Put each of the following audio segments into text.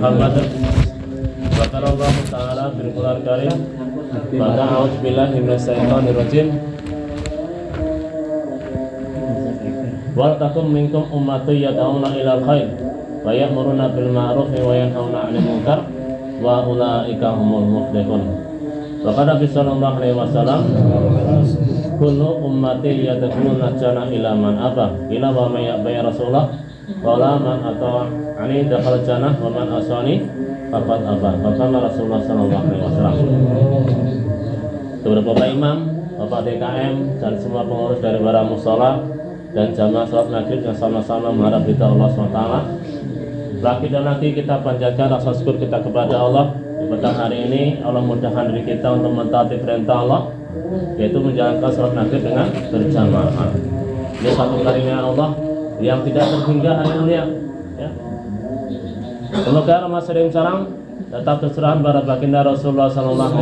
Muhammad Bakar Allah Ta'ala fil Qur'an Karim. Maka a'udzubillahi minasyaitonir rajim. Wal takum minkum ummatun yad'una ilal khair wa ya'muruna bil ma'ruf wa yanhauna 'anil munkar wa ulaika humul muflihun. Wa qala Nabi sallallahu alaihi wasallam, kullu ummati yad'una jana ila man aba ila wa may ya Rasulullah qala man ata'ani dakhal jannah wa man asani faqad aba. Kata Rasulullah sallallahu alaihi wasallam. Kepada Bapak Imam, Bapak DKM dan semua pengurus dari para mushola dan jamaah salat maghrib yang sama-sama mengharap ridha Allah SWT. Lagi dan lagi kita panjatkan rasa syukur kita kepada Allah. Di petang hari ini Allah mudahkan diri kita untuk mentaati perintah Allah, yaitu menjalankan salat maghrib dengan berjamaah. Ini satu karunia Allah yang tidak terhingga hari mulia. Ya. Semoga Ramadan sarang tetap tercurahkan pada baginda Rasulullah SAW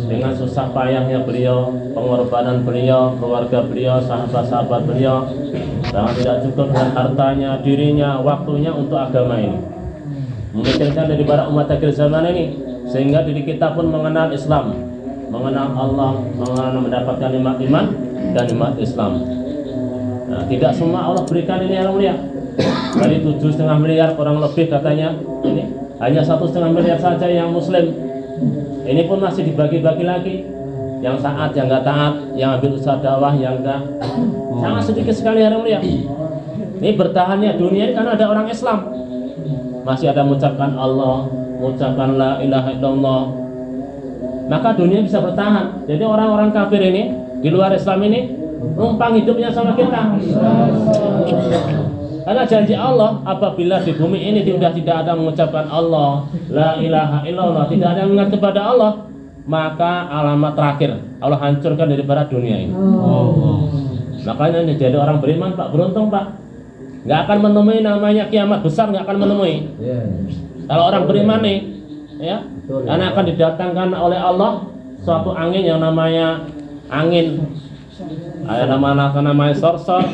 dengan susah payahnya beliau, pengorbanan beliau, keluarga beliau, sahabat-sahabat beliau, sangat tidak cukup dengan hartanya, dirinya, waktunya untuk agama ini. Memikirkan dari para umat akhir zaman ini, sehingga diri kita pun mengenal Islam, mengenal Allah, mengenal mendapatkan nikmat iman dan nikmat Islam. Nah, tidak semua Allah berikan ini yang mulia. Dari 7,5 miliar kurang lebih katanya ini hanya 1,5 miliar saja yang Muslim. Ini pun masih dibagi-bagi lagi, yang taat, yang nggak taat, yang ambil usaha dakwah, yang enggak. Sangat sedikit sekali yang mulia. Ini bertahannya dunia ini karena ada orang Islam. Masih ada mengucapkan Allah, mengucapkan la ilaha illallah. Maka dunia bisa bertahan. Jadi orang-orang kafir ini di luar Islam ini numpang hidupnya sama kita. Karena janji Allah, apabila di bumi ini sudah tidak ada mengucapkan Allah, la ilaha illallah, tidak ada yang mengingat kepada Allah, maka alamat terakhir Allah hancurkan daripada dunia ini. Makanya jadi orang beriman Pak, beruntung Pak, nggak akan menemui namanya kiamat besar, nggak akan menemui. Kalau orang beriman nih, ya, karena akan didatangkan oleh Allah suatu angin yang namanya angin, ada namanya sorsor.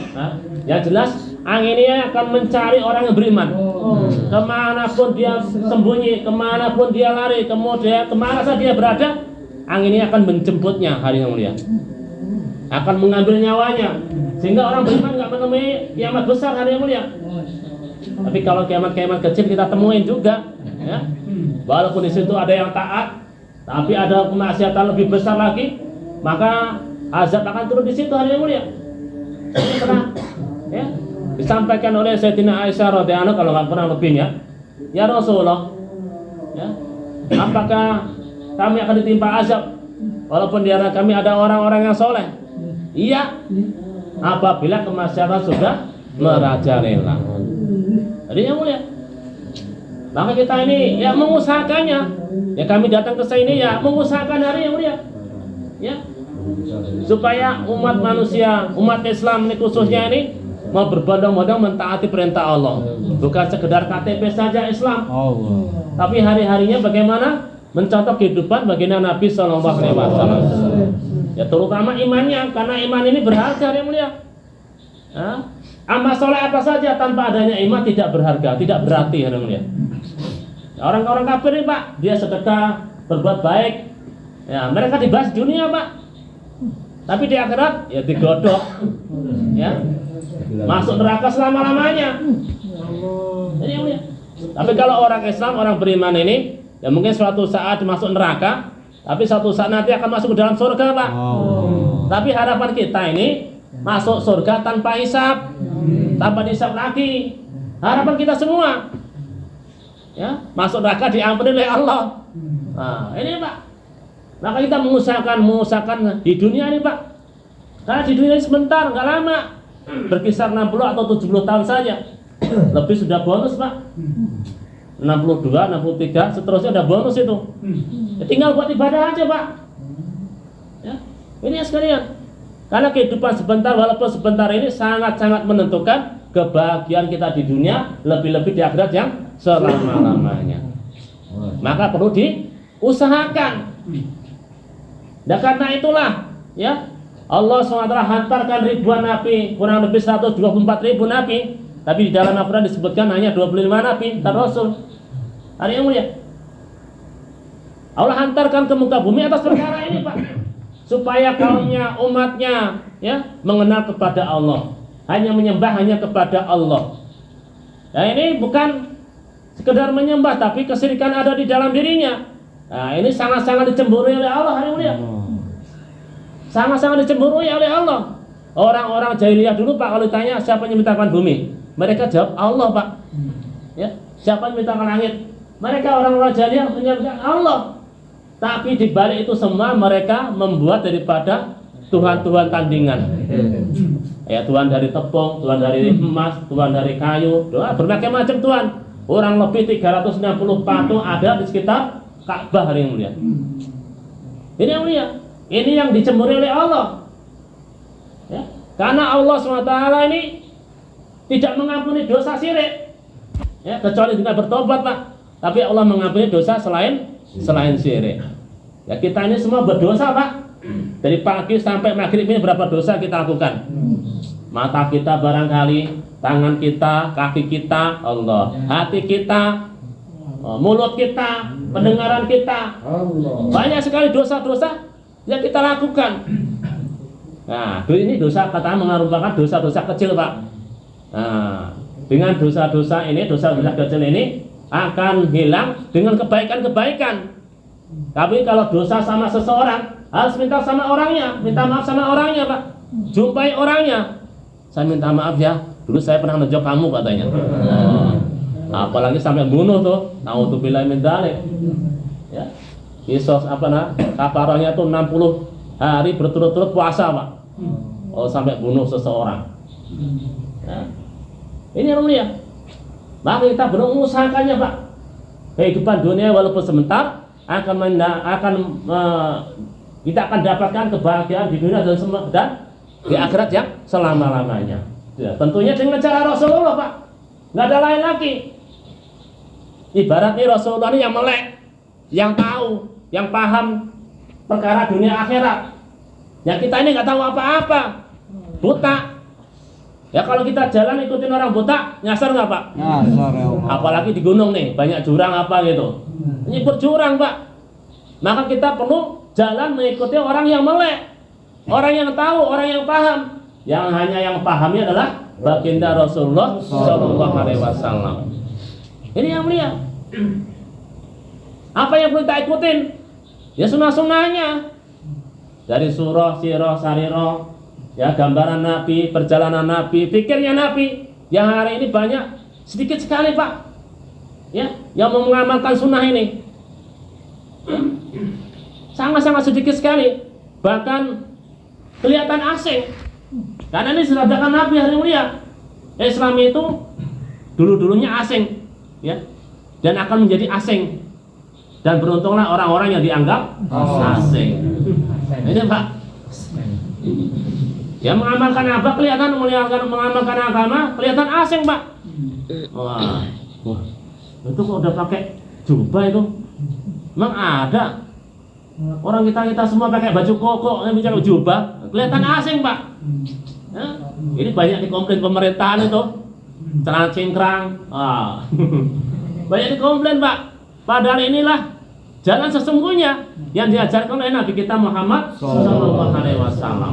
Yang jelas angin ini akan mencari orang yang beriman. Kemanapun dia sembunyi, kemanapun dia lari, kemudian kemana saja dia berada, angin ini akan menjemputnya hari yang mulia, akan mengambil nyawanya, sehingga orang beriman nggak menemui kiamat besar hari yang mulia. Tapi kalau kiamat-kiamat kecil kita temuin juga, ya. Walaupun di situ ada yang taat, tapi ada kemaksiatan lebih besar lagi, maka azab akan turun di situ hari yang mulia. Ini pernah, ya, disampaikan oleh Sayyidina Aisyah radhiyallahu anha, kalau nggak kurang lebihnya, ya Rasulullah, ya, apakah kami akan ditimpa azab walaupun di antara kami ada orang-orang yang soleh? Iya, apabila kemaksiatan sudah merajalela. Jadi yang mulia, maka kita ini ya mengusahakannya. Ya kami datang ke sini ya mengusahakan hari yang mulia, ya, supaya umat manusia, umat Islam ini khususnya ini mau berbondong-bondong mentaati perintah Allah. Bukan sekedar KTP saja Islam, tapi hari-harinya bagaimana mencontoh kehidupan baginda Nabi Sallallahu Alaihi Wasallam. Ya terutama imannya, karena iman ini berharga yang mulia. Amal soleh apa saja tanpa adanya iman tidak berharga, tidak berarti yang mulia. Orang-orang kafir ini Pak, dia sedekah, berbuat baik, ya mereka dibahas dunia Pak, tapi di akhirat ya digodok, ya, masuk neraka selama-lamanya. Jadi, ya. Tapi kalau orang Islam, orang beriman ini, ya mungkin suatu saat masuk neraka, tapi suatu saat nanti akan masuk ke dalam surga Pak. Tapi harapan kita ini masuk surga tanpa hisab, tanpa dihisab lagi. Harapan kita semua, ya, masuk neraka diampuni oleh Allah. Nah, ini Pak. Maka kita mengusahakan di dunia ini Pak. Karena di dunia ini sebentar, nggak lama. Berkisar 60 atau 70 tahun saja. Lebih sudah bonus Pak. 62, 63, seterusnya ada bonus itu. Ya, tinggal buat ibadah aja Pak. Ya, ini ya sekalian. Karena kehidupan sebentar, walaupun sebentar ini sangat-sangat menentukan kebahagiaan kita di dunia, lebih-lebih di akhirat yang selama-lamanya. Maka perlu diusahakan. Dan karena itulah, ya, Allah SWT hantarkan ribuan nabi, kurang lebih 124.000 nabi Tapi di dalam Al-Quran disebutkan hanya 25 nabi dan rasul. Hari yang mulia, Allah hantarkan ke muka bumi atas perkara ini, Pak, supaya kaumnya, umatnya, ya, mengenal kepada Allah, hanya menyembah hanya kepada Allah. Nah, ini bukan sekedar menyembah, tapi kesyirikan ada di dalam dirinya. Nah, ini sangat-sangat dicemburui oleh Allah, hari mulia. Sangat-sangat dicemburui oleh Allah. Orang-orang jahiliyah dulu, Pak, kalau ditanya siapa yang menciptakan bumi, mereka jawab Allah, Pak. Ya, siapa yang menciptakan langit? Mereka orang-orang jahiliyah menyebutkan Allah. Tapi di balik itu semua mereka membuat daripada Tuhan-Tuhan tandingan. Ya, Tuhan dari tepung, Tuhan dari emas, Tuhan dari kayu, berbagai macam Tuhan. Orang lebih 360 patung ada di sekitar Ka'bah, hari yang mulia. Ini yang mulia. Ini yang dicemburi oleh Allah. Ya, karena Allah SWT ini tidak mengampuni dosa syirik. Ya, kecuali dengan bertobat, Pak. Tapi Allah mengampuni dosa selain syirik. Ya, kita ini semua berdosa, Pak. Dari pagi sampai maghrib ini berapa dosa kita lakukan? Mata kita barangkali, tangan kita, kaki kita, Allah, hati kita, mulut kita, pendengaran kita, banyak sekali dosa-dosa yang kita lakukan. Nah, ini dosa katanya merupakan dosa-dosa kecil, Pak. Nah, dengan dosa-dosa ini, dosa-dosa kecil ini akan hilang dengan kebaikan-kebaikan. Tapi kalau dosa sama seseorang, harus minta sama orangnya, minta maaf sama orangnya, Pak. Jumpai orangnya. Saya minta maaf ya, dulu saya pernah nejok kamu, katanya. Nah, apalagi sampai bunuh tuh, naudzubillah min dzalik. Ya. Kisos kafarohnya tuh 60 hari berturut-turut puasa, Pak. Oh, sampai bunuh seseorang. Nah, ini yang mulia. Maka kita berusahakannya, Pak. Kehidupan dunia walaupun sebentar kita akan dapatkan kebahagiaan di dunia dan di akhirat yang selama-lamanya. Ya, tentunya dengan cara Rasulullah, Pak. Nggak ada lain lagi. Ibaratnya Rasulullah ini yang melek, yang tahu, yang paham perkara dunia akhirat. Ya, kita ini nggak tahu apa-apa, buta. Ya, kalau kita jalan ikutin orang buta, nyasar nggak, Pak? Nyasar ya. Apalagi di gunung nih, banyak jurang apa gitu. Ini berjurang, Pak. Maka kita perlu jalan mengikuti orang yang melek, orang yang tahu, orang yang paham. Yang hanya yang pahamnya adalah baginda Rasulullah Shallallahu Alaihi Wasallam. Ini yang mulia. Apa yang perlu kita ikutin? Ya, sunnah-sunnahnya. Dari surah, sirah, sarirah, ya, gambaran Nabi, perjalanan Nabi, pikirnya Nabi. Yang hari ini banyak, sedikit sekali, Pak, ya, yang mengamalkan sunnah ini. Sangat-sangat sedikit sekali. Bahkan kelihatan asing. Karena ini seradakan Nabi, hari mulia. Islam itu dulu-dulunya asing, ya, dan akan menjadi asing. Dan beruntunglah orang-orang yang dianggap asing. Ini, Pak. Ya, mengamalkan apa kelihatan mengamalkan agama kelihatan asing, Pak. Wah, itu kok udah pakai jubah itu? Memang ada. Orang kita semua pakai baju koko, yang bicara jubah, kelihatan asing, Pak. Ya, ini banyak dikomplain pemerintahan itu, celana cingkrang. Banyak dikomplain, Pak. Padahal inilah jalan sesungguhnya yang diajarkan oleh Nabi kita Muhammad Sallallahu Alaihi Wasallam.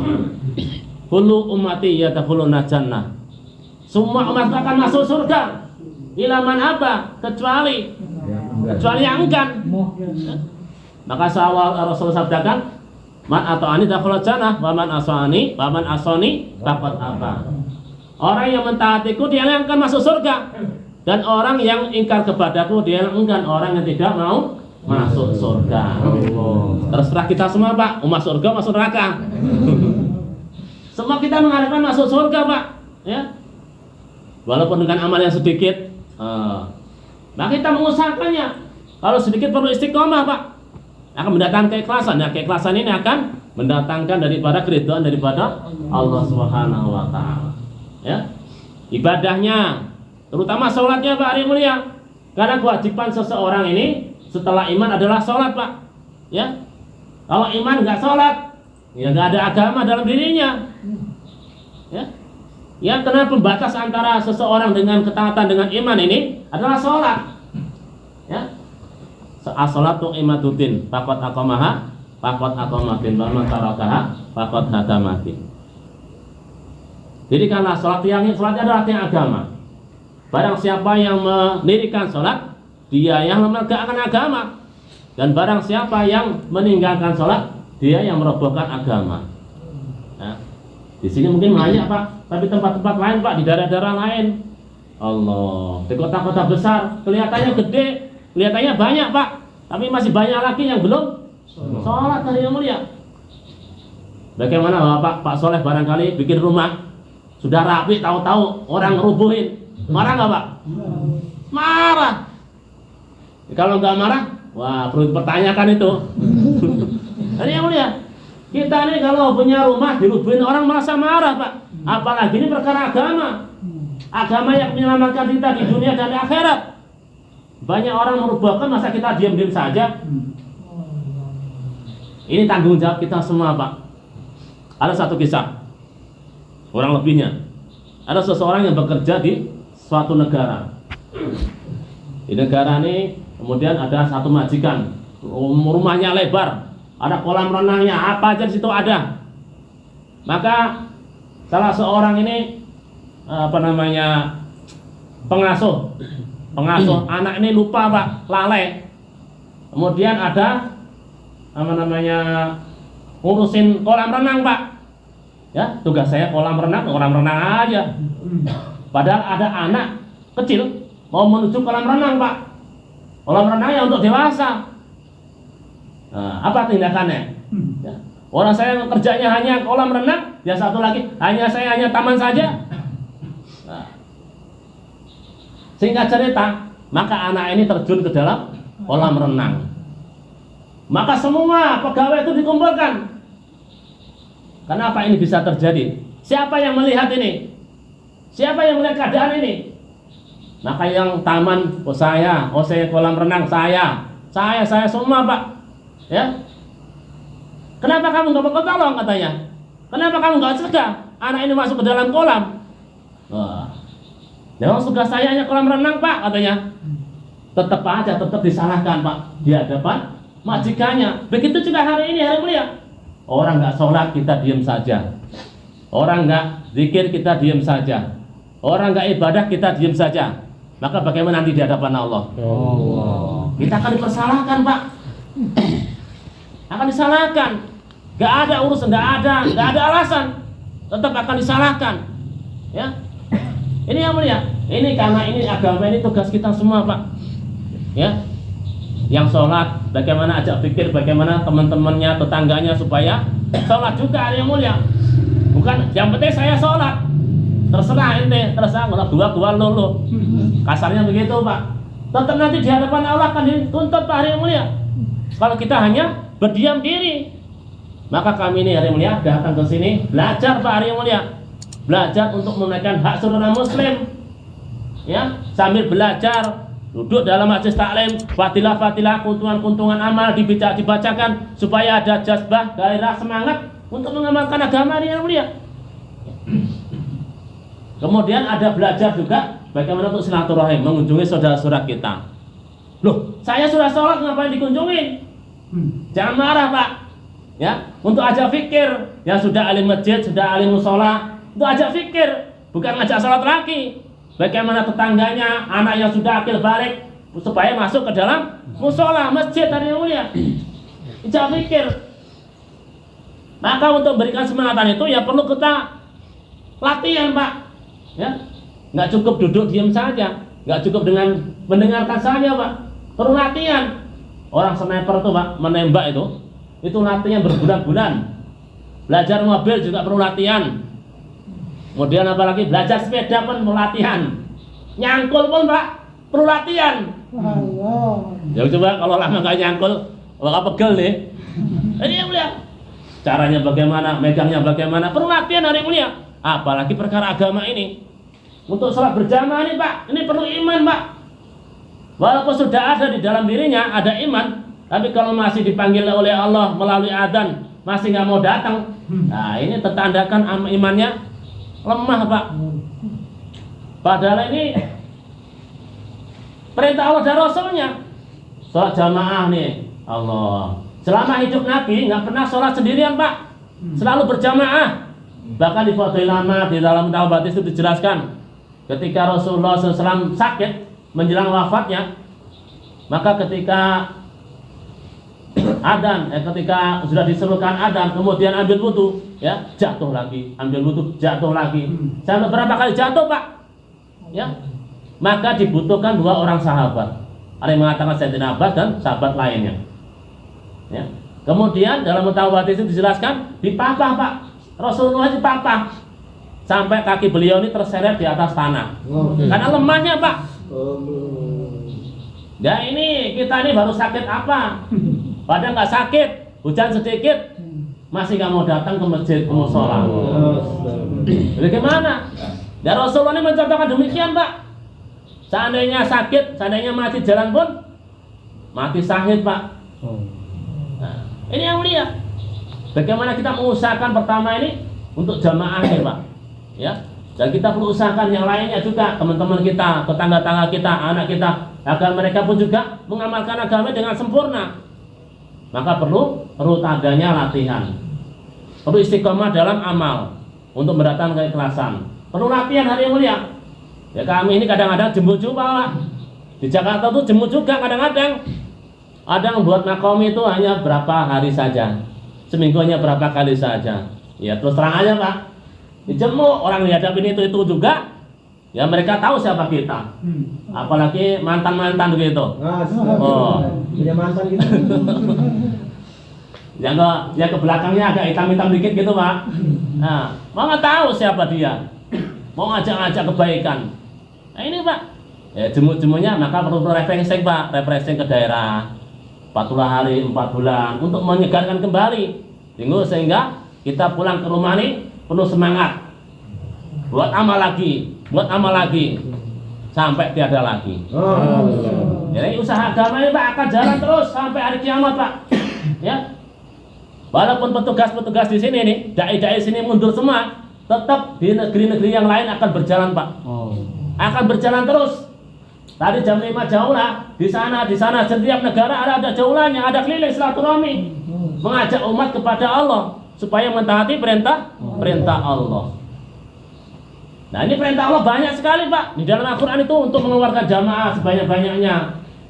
Kullu ummati yadkhuluna jannah. Semua umat akan masuk surga. Ilaman apa? Kecuali yang enggan. Maka Rasul sabdakan, man ata'ani dakhala jannah, wa man asani faqad apa. Orang yang mentaatiku dia yang akan masuk surga, dan orang yang ingkar kepadaku dia yang enggan, orang yang tidak mau masuk surga. Terserah kita semua, Pak, mau masuk surga masuk neraka. Semua kita mengharapkan masuk surga, Pak, ya. Walaupun dengan amal yang sedikit. Nah, kita mengusahakannya. Kalau sedikit perlu istiqomah, Pak. Akan mendatangkan keikhlasan. Nah, keikhlasan ini akan mendatangkan daripada keridhaan daripada Allah Subhanahu wa taala. Ya. Ibadahnya, terutama sholatnya, Pak, hari mulia. Karena kewajiban seseorang ini setelah iman adalah sholat, Pak. Ya. Kalau iman nggak sholat, ya nggak ada agama dalam dirinya. Ya. Ya, karena pembatas antara seseorang dengan ketaatan dengan iman ini adalah sholat. Ya, as-sholatu imaduddin, faqad aqamaha, faqad aqamatin, wa man tarakaha, faqad hadamatin. Jadi karena sholat adalah tiang agama. Barang siapa yang mendirikan sholat, dia yang menegakkan agama. Dan barang siapa yang meninggalkan sholat, dia yang merobohkan agama. Ya. Di sini mungkin banyak Pak, tapi tempat-tempat lain Pak, di daerah-daerah lain, Allah, di kota-kota besar kelihatannya gede, kelihatannya banyak Pak, tapi masih banyak lagi yang belum sholat hari yang mulia. Bagaimana Pak Soleh barangkali bikin rumah sudah rapi, tahu-tahu orang ngerubuhin, marah nggak Pak? Marah. Kalau nggak marah, wah perlu dipertanyakan itu. Hari yang mulia, kita nih kalau punya rumah dirubuhin orang merasa marah Pak. Apalagi ini perkara agama. Agama yang menyelamatkan kita di dunia dan di akhirat. Banyak orang merubuhkan, masa kita diam-diam saja? Ini tanggung jawab kita semua Pak. Ada satu kisah, kurang lebihnya. Ada seseorang yang bekerja di suatu negara. Di negara ini kemudian ada satu majikan, rumahnya lebar, ada kolam renangnya, apa aja di situ ada. Maka salah seorang ini pengasuh anak ini lupa Pak, lalai. Kemudian ada ngurusin kolam renang Pak. Ya, tugas saya kolam renang aja. Padahal ada anak kecil mau menuju kolam renang Pak. Kolam renang yang untuk dewasa. Nah, apa tindakannya? Ya. Orang saya kerjanya hanya kolam renang, yang satu lagi saya hanya taman saja. Nah, singkat cerita, maka anak ini terjun ke dalam kolam renang. Maka semua pegawai itu dikumpulkan. Kenapa ini bisa terjadi? Siapa yang melihat ini? Siapa yang melihat keadaan ini? Maka yang taman, saya kolam renang, saya semua Pak. Ya. Kenapa kamu nggak mau tolong katanya? Kenapa kamu nggak cegah anak ini masuk ke dalam kolam? Wah, memang tugas saya hanya kolam renang Pak katanya. Tetap disalahkan Pak di hadapan majikannya. Begitu juga hari ini, hari mulia. Orang nggak sholat kita diam saja. Orang nggak zikir kita diam saja. Orang nggak ibadah kita diam saja. Maka bagaimana nanti di hadapan Allah? Kita akan dipersalahkan Pak. Akan disalahkan. Nggak ada urusan, nggak ada alasan. Tetap akan disalahkan. Ya. Ini yang mulia. Ini karena ini agama ini tugas kita semua Pak. Ya. Yang sholat, bagaimana ajak pikir, bagaimana teman-temannya, tetangganya supaya sholat juga yang mulia. Bukan yang penting saya sholat, terserah ente, terserah gua lulu. Kasarnya begitu Pak. Tetap nanti di hadapan Allah akan dituntut Pak hari yang mulia. Kalau kita hanya berdiam diri, maka kami ini hari yang mulia datang ke sini belajar Pak hari yang mulia, belajar untuk menunaikan hak saudara Muslim. Ya, sambil belajar. Duduk dalam majelis taklim, fadilah, keuntungan amal dibacakan supaya ada jazbah, gairah, semangat untuk mengamalkan agama ini yang mulia. Kemudian ada belajar juga bagaimana untuk silaturahim, mengunjungi saudara-saudara kita. Loh, saya sudah sholat ngapain dikunjungi? Jangan marah Pak. Ya, untuk ajak fikir, yang sudah alim masjid, sudah alim musola, itu ajak fikir, bukan ngajak sholat lagi. Bagaimana tetangganya, anak yang sudah akil balik supaya masuk ke dalam musola, masjid hari yang mulia. Jangan pikir. Maka untuk memberikan semangatan itu ya perlu kita latihan Pak. Ya, nggak cukup duduk diam saja, nggak cukup dengan mendengarkan saja Pak. Perlu latihan. Orang sniper itu Pak menembak itu latihan berbulan-bulan. Belajar mobil juga perlu latihan. Kemudian apalagi belajar sepeda pun perlu latihan. Nyangkul pun Pak perlu latihan. Ya coba kalau lama nggak nyangkul, bakal pegel nih. Ini yang mulia. Caranya bagaimana, megangnya bagaimana, perlu latihan hari mulia. Apalagi perkara agama ini. Untuk sholat berjamaah ini Pak, ini perlu iman Pak. Walaupun sudah ada di dalam dirinya ada iman, tapi kalau masih dipanggil oleh Allah melalui adzan masih nggak mau datang, nah ini tertandakan imannya lemah Pak. Padahal ini perintah Allah dan Rasulnya. Sholat jamaah nih, Allah. Selama hidup Nabi nggak pernah sholat sendirian, Pak. Selalu berjamaah. Bahkan di Fathul Lama di dalam Taubat itu dijelaskan, ketika Rasulullah SAW sakit menjelang wafatnya, maka ketika adzan, ketika sudah diserukan adzan, kemudian ambil wudu, ya jatuh lagi, ambil wudu, jatuh lagi, sampai berapa kali jatuh, Pak? Ya, maka dibutuhkan 2 orang sahabat. Ada yang mengatakan Sayyidina Abbas dan sahabat lainnya. Ya. Kemudian dalam Taubat itu dijelaskan dipapah, Pak. Rasulullah dipapah sampai kaki beliau ini terseret di atas tanah. Karena lemahnya, Pak. Ya ini kita ini baru sakit apa? Padahal nggak sakit, hujan sedikit masih nggak mau datang ke masjid, ke musola. Jadi gimana? Ya Rasulullah ini mencontohkan demikian, Pak. Seandainya sakit, seandainya mati jalan pun mati syahid, Pak. Nah, ini yang mulia. Bagaimana kita mengusahakan pertama ini untuk jamaahnya, Pak. Ya. Dan kita perlu usahakan yang lainnya juga, teman-teman kita, tetangga-tangga kita, anak kita, agar mereka pun juga mengamalkan agama dengan sempurna. Maka perlu adanya latihan. Perlu istiqomah dalam amal untuk mendatangkan keikhlasan. Perlu latihan hari yang mulia. Ya kami ini kadang-kadang jemu juga, Pak. Di Jakarta tuh jemu juga kadang-kadang. Ada yang buat makomi itu hanya berapa hari saja. Seminggu hanya berapa kali saja. Ya terus terang aja, Pak. Dijemu orang dihadapin itu juga. Ya mereka tahu siapa kita. Apalagi mantan-mantan begitu. Oh, punya mantan gitu. Ya ke belakangnya agak hitam-hitam dikit gitu, Pak. Nah, mau nggak tahu siapa dia. Mau ngajak-ngajak kebaikan. Nah ini, Pak. Ya jemu-jemunya maka perlu refreshing, Pak. Refreshing ke daerah. 40 hari, 4 bulan untuk menyegarkan kembali. Sehingga kita pulang ke rumah nih penuh semangat. Buat amal lagi sampai tiada lagi. Jadi usaha agama ini, Pak, akan jalan terus sampai hari kiamat, Pak. Ya. Walaupun petugas-petugas di sini nih, dai-dai sini mundur semua, tetap di negeri-negeri yang lain akan berjalan, Pak. Akan berjalan terus. Tadi jam 5 jauh lah, di sana setiap negara ada jaulanya, ada keliling silaturahmi, mengajak umat kepada Allah supaya mentaati perintah Allah. Nah ini perintah Allah banyak sekali, Pak. Di dalam Al-Quran itu untuk mengeluarkan jamaah sebanyak-banyaknya.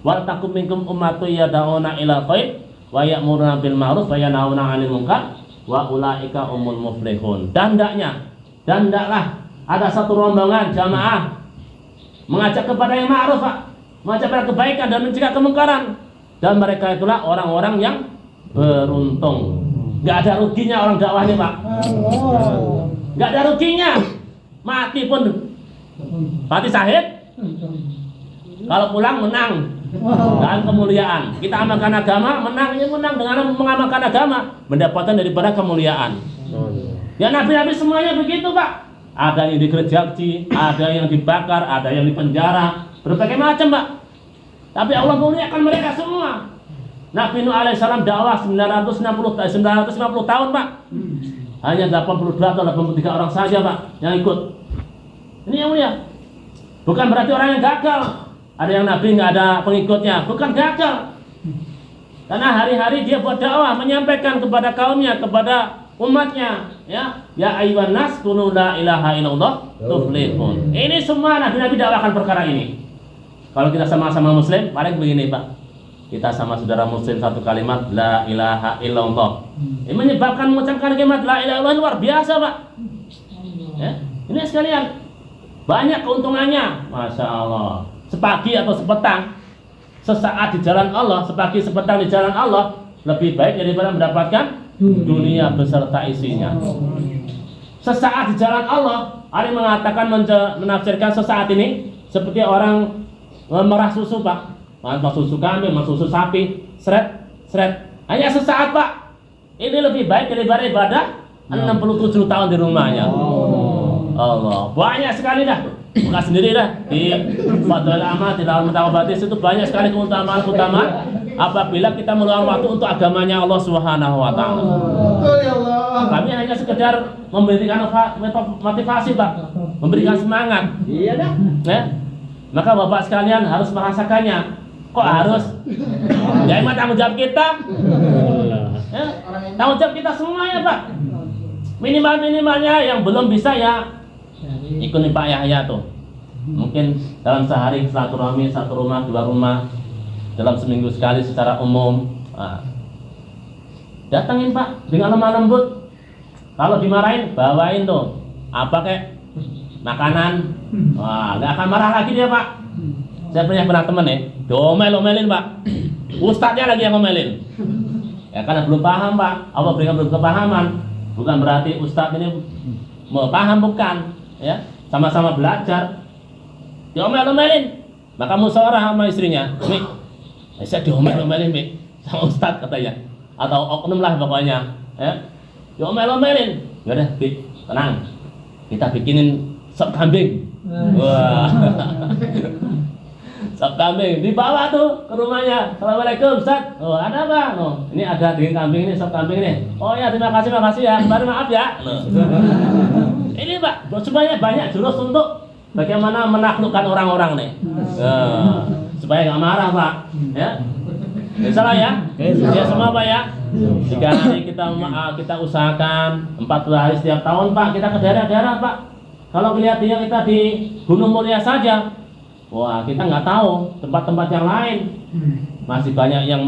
Wal takum minkum ummatu yad'una ila khair wa ya'muruna bil ma'ruf wa yanhauna 'anil munkar wa ulaika humul muflihun. Dan hendaklah ada satu rombongan jamaah mengajak kepada yang ma'ruf, Pak. Mengajak kepada kebaikan dan mencegah kemungkaran. Dan mereka itulah orang-orang yang beruntung. Enggak ada ruginya orang dakwahnya, Pak. Enggak ada ruginya. Mati syahid. Kalau pulang menang dan kemuliaan. Kita amalkan agama, menang dengan mengamalkan agama, mendapatkan daripada kemuliaan. Ya nabi-nabi semuanya begitu, Pak. Ada yang digergaji, ada yang dibakar, ada yang dipenjara, berbagai macam, Pak. Tapi Allah muliakan mereka semua. Nabi Nuh alaihissalam dakwah 950 tahun, Pak. Hanya 82 atau 83 orang saja, Pak, yang ikut. Ini yang mulia. Bukan berarti orang yang gagal. Ada yang Nabi nggak ada pengikutnya, bukan gagal. Karena hari-hari dia buat dakwah, menyampaikan kepada kaumnya, kepada umatnya, ya ayyuhan nas qulu la ilaha illallah tuflihun. Ini semua nabi-nabi dakwakan perkara ini. Kalau kita sama-sama muslim, paling begini, Pak. Kita sama saudara muslim satu kalimat la ilaha illallah. Ini menyebabkan mengucapkan kalimat la ilaha illallah luar biasa, Pak. Ya, ini sekalian banyak keuntungannya, Masya Allah. Sepagi atau sepetang, sesaat di jalan Allah, sepagi sepetang di jalan Allah lebih baik daripada mendapatkan dunia beserta isinya. Sesaat di jalan Allah, ada yang mengatakan menafsirkan sesaat ini seperti orang merah susu, Pak. Merah susu kambing, merah susu sapi, seret. Hanya sesaat, Pak. Ini lebih baik daripada ibadah 67 tahun di rumahnya. Allah, banyak sekali dah. Buka sendiri dah di Fathul Amal di dalam Taubat itu banyak sekali keutamaan apabila kita meluangkan waktu untuk agamanya Allah Subhanahu wa taala. Kami hanya sekedar memberikan motivasi, Pak. memberikan semangat. Iya dah. Ya? Maka Bapak sekalian harus merasakannya. Kok harus? Ya emang tanggung jawab kita. Ya? Tanggung jawab kita semuanya Pak. Minimalnya yang belum bisa ya ikuti Pak Yahya tuh. Mungkin dalam sehari silaturahmi 1 rumah, 2 rumah, dalam seminggu sekali secara umum. Nah, datangin Pak dengan lemah lembut. Kalau dimarahin, bawain tuh apa kayak makanan. Wah, nggak akan marah lagi dia Pak. Saya pernah temen ya, domel-domelin Pak. Ustadznya lagi yang ngomelin. Ya karena belum paham Pak. Allah berikan belum kepahaman. Bukan berarti ustadz ini mau paham, bukan. Ya, sama-sama belajar. Diomel-omelin. Maka musyawarah sama istrinya. Mi, saya diomel-omelin Mi sama ustadz katanya. Atau oknum lah pokoknya. Ya, diomel-omelin. Ya udah, Bi, tenang. Kita bikinin sop kambing. Wah. Sop kambing dibawa tuh ke rumahnya. Assalamualaikum Ustaz. Oh ada apa? Oh, ini ada daging kambing ini, sop kambing ini. Oh ya terima kasih ya. Kemarin maaf ya. Ini Pak, semuanya banyak jurus untuk bagaimana menaklukkan orang-orang nih. Supaya nggak marah Pak. Ya. Salah ya. Ya semua Pak ya. 3 hari kita usahakan 40 hari setiap tahun Pak. Kita ke daerah-daerah Pak. Kalau kelihatannya kita di Gunung Mulia saja, wah kita nggak tahu tempat-tempat yang lain. Masih banyak yang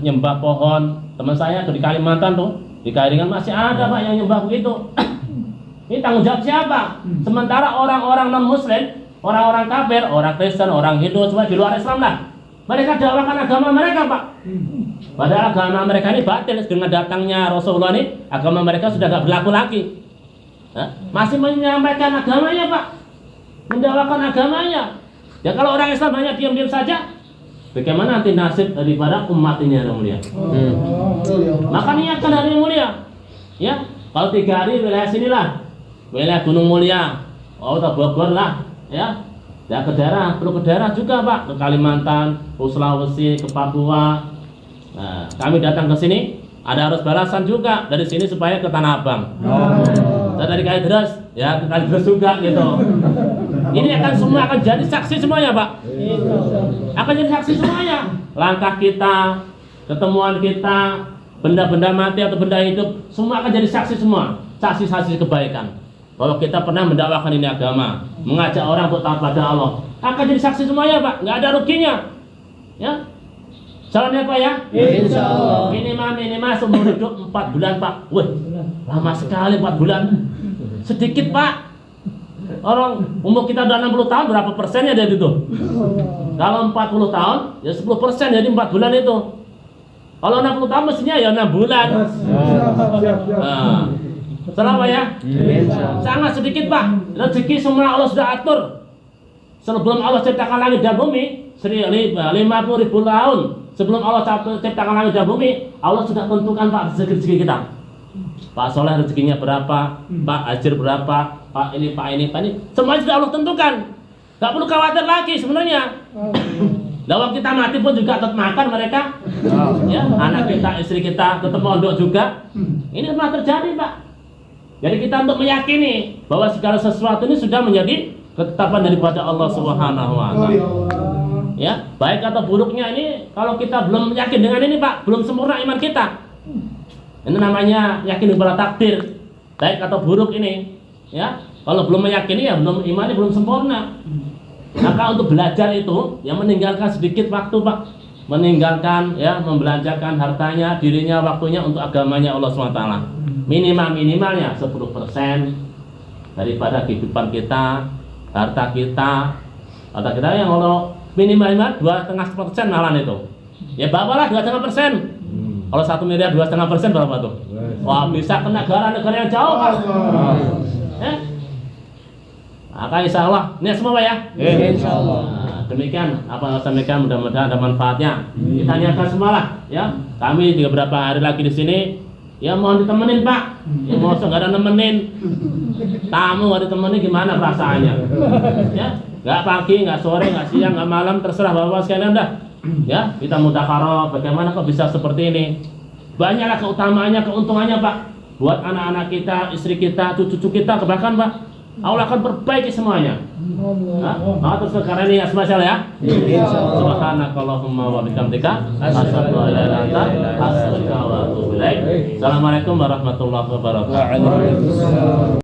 nyembah pohon. Teman saya tuh di Kalimantan tuh, di Kairingan masih ada Pak yang nyembah begitu. Ini tanggung jawab siapa? Sementara orang-orang non Muslim, orang-orang kafir, orang Kristen, orang Hindu, semua di luar Islam lah, mereka dakwakan agama mereka Pak. Padahal agama mereka ini batil. Dengan datangnya Rasulullah ini, agama mereka sudah nggak berlaku lagi. Masih menyampaikan agamanya Pak, mendakwakan agamanya. Ya kalau orang Islam hanya diam-diam saja, bagaimana nanti nasib daripada umat ini yang mulia? Maka niatkan hari mulia. Ya, kalau 3 hari wilayah sinilah, wilayah Gunung Mulia, atau Bogor lah, ya. Ya ke daerah, perlu ke daerah juga Pak, ke Kalimantan, ke Sulawesi, ke Papua. Nah, kami datang ke sini, ada harus balasan juga dari sini supaya ke Tanah Abang. Dan dari Kalideres, ya ke Kalideres juga gitu. Ini akan semua akan jadi saksi semuanya Pak. Akan jadi saksi semuanya. Langkah kita, ketemuan kita, benda-benda mati atau benda hidup, semua akan jadi saksi semua. Saksi-saksi kebaikan. Kalau kita pernah mendakwakan ini agama, mengajak orang untuk taat pada Allah, akan jadi saksi semuanya Pak. Nggak ada ruginya. Ya. Salamnya Pak ya? Insyaallah. Minimal seumur hidup 4 bulan Pak. Wih, lama sekali 4 bulan. Sedikit Pak. Orang umur kita udah 60 tahun, berapa persennya dari itu? Kalau 40 tahun, ya 10%, jadi 4 bulan itu. Kalau 60 tahun mestinya ya 6 bulan. Nah, salah Pak ya? Sangat sedikit Pak. Rezeki semua Allah sudah atur. Sebelum Allah ciptakan langit dan bumi, 50.000 tahun sebelum Allah ciptakan langit dan bumi, Allah sudah tentukan Pak rezeki kita. Pak Soleh rezekinya berapa, Pak Ajir berapa, Pak ini, semuanya sudah Allah tentukan. Gak perlu khawatir lagi sebenarnya. Lawan kita mati pun juga tetap makan mereka. Ya, anak kita, istri kita tetap mondok juga. Ini pernah terjadi Pak. Jadi kita untuk meyakini bahwa segala sesuatu ini sudah menjadi ketetapan daripada Allah Subhanahu wa Ta'ala. Ya, baik atau buruknya ini kalau kita belum yakin dengan ini Pak, belum sempurna iman kita. Ini namanya yakin kepada takdir, baik atau buruk ini. Ya, kalau belum meyakini ya belum imannya belum sempurna. Maka untuk belajar itu, ya meninggalkan sedikit waktu Pak, meninggalkan ya membelanjakan hartanya, dirinya, waktunya untuk agamanya Allah SWT. Minimalnya 10% daripada kehidupan kita, harta kita yang kalau minimal 2,5% malah itu. Ya bawalah 2,5%. Kalau 1 miliar 2,5% berapa tuh? Wah bisa ke negara-negara yang jauh Pak. Maka insya Allah ini semua Pak ya. Insya Allah. Nah, demikian apa yang saya sampaikan, mudah-mudahan ada manfaatnya. Kita niatkan semua lah ya. Kami juga beberapa hari lagi di sini. Ya mohon ditemenin Pak. Ya mau nggak ada nemenin. Tamu nggak ditemenin gimana perasaannya? Ya, nggak pagi, nggak sore, nggak siang, nggak malam, terserah Bapak sekalian dah. Ya, kita mudzakarah bagaimana kok bisa seperti ini. Banyaklah keutamaannya, keuntungannya Pak. Buat anak-anak kita, istri kita, cucu-cucu kita, bahkan Pak Allah akan perbaiki semuanya. Nah, terus sekarang ini ya masalah ya. Subhanakallahumma wa bihamdika asyhadu an la ilaha illa anta astaghfiruka wa atubu ilaik. Assalamualaikum warahmatullahi wabarakatuh.